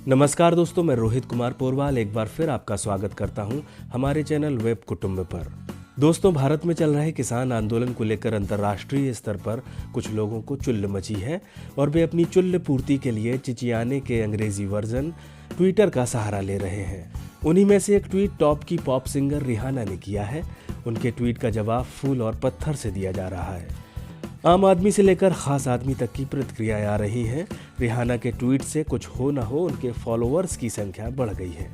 नमस्कार दोस्तों, मैं रोहित कुमार पोरवाल एक बार फिर आपका स्वागत करता हूं हमारे चैनल वेब कुटुंब पर। दोस्तों, भारत में चल रहे किसान आंदोलन को लेकर अंतर्राष्ट्रीय स्तर पर कुछ लोगों को चुल्ल मची है और वे अपनी चुल्ल पूर्ति के लिए चिचियाने के अंग्रेजी वर्जन ट्विटर का सहारा ले रहे हैं। उन्हीं में से एक ट्वीट टॉप की पॉप सिंगर रिहाना ने किया है। उनके ट्वीट का जवाब फूल और पत्थर से दिया जा रहा है। आम आदमी से लेकर खास आदमी तक की प्रतिक्रियाएं आ रही हैं। रिहाना के ट्वीट से कुछ हो न हो उनके फॉलोअर्स की संख्या बढ़ गई है।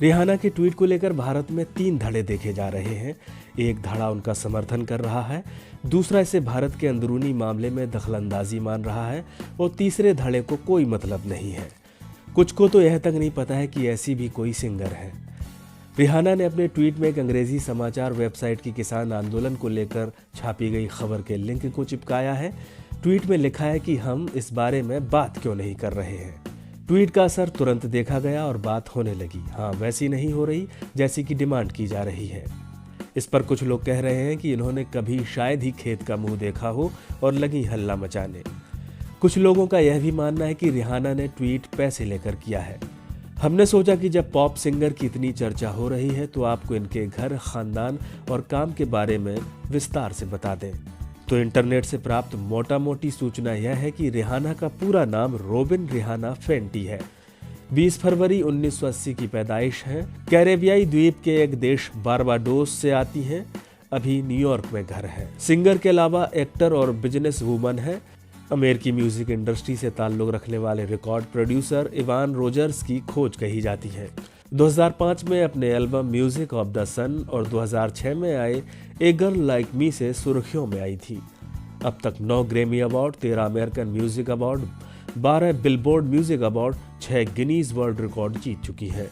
रिहाना के ट्वीट को लेकर भारत में 3 धड़े देखे जा रहे हैं। एक धड़ा उनका समर्थन कर रहा है, दूसरा इसे भारत के अंदरूनी मामले में दखलंदाजी मान रहा है और तीसरे धड़े को कोई मतलब नहीं है। कुछ को तो यह तक नहीं पता है कि ऐसी भी कोई सिंगर है। रिहाना ने अपने ट्वीट में एक अंग्रेजी समाचार वेबसाइट की किसान आंदोलन को लेकर छापी गई खबर के लिंक को चिपकाया है। ट्वीट में लिखा है कि हम इस बारे में बात क्यों नहीं कर रहे हैं। ट्वीट का असर तुरंत देखा गया और बात होने लगी। हाँ, वैसी नहीं हो रही जैसी कि डिमांड की जा रही है। इस पर कुछ लोग कह रहे हैं कि इन्होंने कभी शायद ही खेत का मुंह देखा हो और लगी हल्ला मचाने। कुछ लोगों का यह भी मानना है कि रिहाना ने ट्वीट पैसे लेकर किया है। हमने सोचा कि जब पॉप सिंगर की इतनी चर्चा हो रही है तो आपको इनके घर, खानदान और काम के बारे में विस्तार से बता दें। तो इंटरनेट से प्राप्त मोटा मोटी सूचना यह है कि रिहाना का पूरा नाम रोबिन रिहाना फेंटी है। 20 फरवरी 1980 की पैदाइश है। कैरेबियाई द्वीप के एक देश बारबाडोस से आती हैं। अभी न्यूयॉर्क में घर है। सिंगर के अलावा एक्टर और बिजनेस वूमन है। अमेरिकी म्यूजिक इंडस्ट्री से ताल्लुक रखने वाले रिकॉर्ड प्रोड्यूसर इवान रोजर्स की खोज कही जाती है। 2005 में अपने एल्बम म्यूजिक ऑफ द सन और 2006 में आए ए गर्ल लाइक मी से सुर्खियों में आई थी। अब तक 9 Grammy award, 13 American music award, 12 Billboard music award, 6 Guinness world record जीत चुकी है।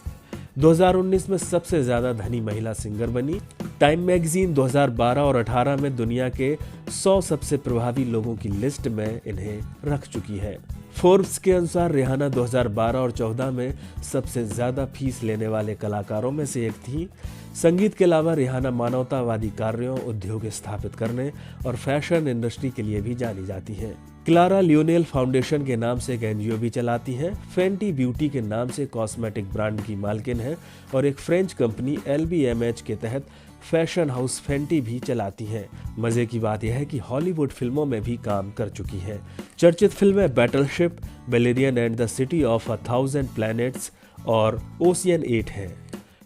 2019 में सबसे ज्यादा धनी महिला सिंगर बनी। टाइम मैगजीन 2012 और 18 में दुनिया के 100 सबसे प्रभावी लोगों की लिस्ट में इन्हें रख चुकी है। फोर्ब्स के अनुसार रिहाना 2012 और 14 में सबसे ज्यादा फीस लेने वाले कलाकारों में से एक थी। संगीत के अलावा रिहाना मानवतावादी कार्यों, उद्योग स्थापित करने और फैशन इंडस्ट्री के लिए भी जानी जाती हैं। क्लारा लियोनेल फाउंडेशन के नाम से एक एनजीओ भी चलाती हैं। फेंटी ब्यूटी के नाम से कॉस्मेटिक ब्रांड की मालकिन है और एक फ्रेंच कंपनी LVMH के तहत फैशन हाउस फेंटी भी चलाती हैं। मजे की बात यह है कि हॉलीवुड फिल्मों में भी काम कर चुकी हैं। चर्चित फिल्में Battleship, Valerian and the City of 1000 planets और ओशियन 8 हैं।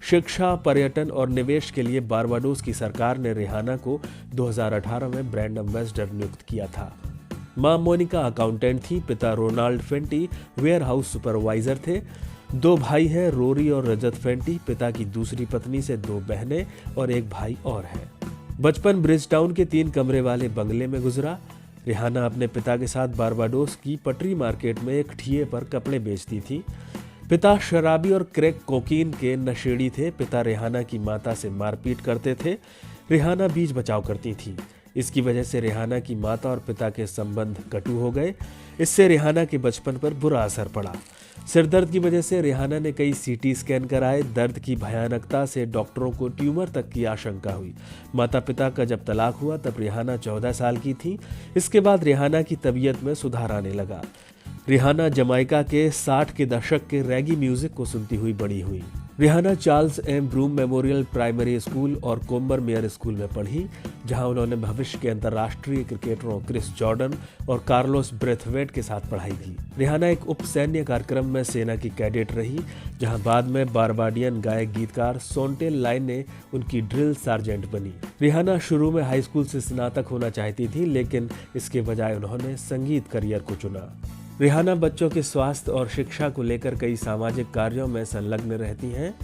शिक्षा, पर्यटन और निवेश के लिए बारबाडोस की सरकार ने रिहाना को 2018 में ब्रांड एम्बेसडर नियुक्त किया था। मां मोनिका अकाउंटेंट थी। पिता Ronald Fenty warehouse supervisor थे। 2 भाई हैं, रोरी और रजत फेंटी। पिता की दूसरी पत्नी से 2 बहनें और एक भाई और है। बचपन ब्रिजटाउन के 3 कमरे वाले बंगले में गुजरा। रिहाना अपने पिता के साथ बारबाडोस की पटरी मार्केट में एक ठिए पर कपड़े बेचती थी। पिता शराबी और क्रैक कोकीन के नशेड़ी थे। पिता रिहाना की माता से मारपीट करते थे। रिहाना बीच बचाव करती थी। इसकी वजह से रिहाना की माता और पिता के संबंध कटु हो गए। इससे रिहाना के बचपन पर बुरा असर पड़ा। सिरदर्द की वजह से रिहाना ने कई CT स्कैन कराए। दर्द की भयानकता से डॉक्टरों को ट्यूमर तक की आशंका हुई। माता पिता का जब तलाक हुआ तब रिहाना 14 साल की थी। इसके बाद रिहाना की तबीयत में सुधार आने लगा। रिहाना जमाइका के 60 के दशक के रैगी म्यूजिक को सुनती हुई बड़ी हुई। Rihanna Charles M Broom Memorial Primary School और कोम्बर मेयर स्कूल में पढ़ी, जहां उन्होंने भविष्य के अंतर्राष्ट्रीय क्रिकेटरों क्रिस जॉर्डन और कार्लोस ब्रेथवेट के साथ पढ़ाई की। रिहाना एक उप सैन्य कार्यक्रम में सेना की कैडेट रही, जहां बाद में बारबाडियन गायक गीतकार सोन्टेल लाइन ने उनकी ड्रिल सार्जेंट बनी। रिहाना शुरू में हाई स्कूल से स्नातक होना चाहती थी, लेकिन इसके बजाय उन्होंने संगीत करियर को चुना। रिहाना बच्चों के स्वास्थ्य और शिक्षा को लेकर कई सामाजिक कार्यों में संलग्न रहती हैं।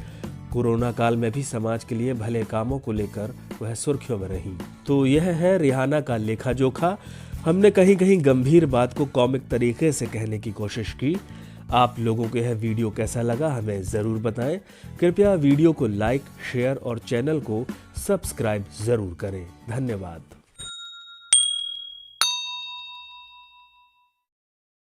कोरोना काल में भी समाज के लिए भले कामों को लेकर वह सुर्खियों में रही। तो यह है रिहाना का लेखा जोखा। हमने कहीं कहीं गंभीर बात को कॉमिक तरीके से कहने की कोशिश की। आप लोगों को यह वीडियो कैसा लगा हमें ज़रूर बताएं। कृपया वीडियो को लाइक, शेयर और चैनल को सब्सक्राइब ज़रूर करें। धन्यवाद।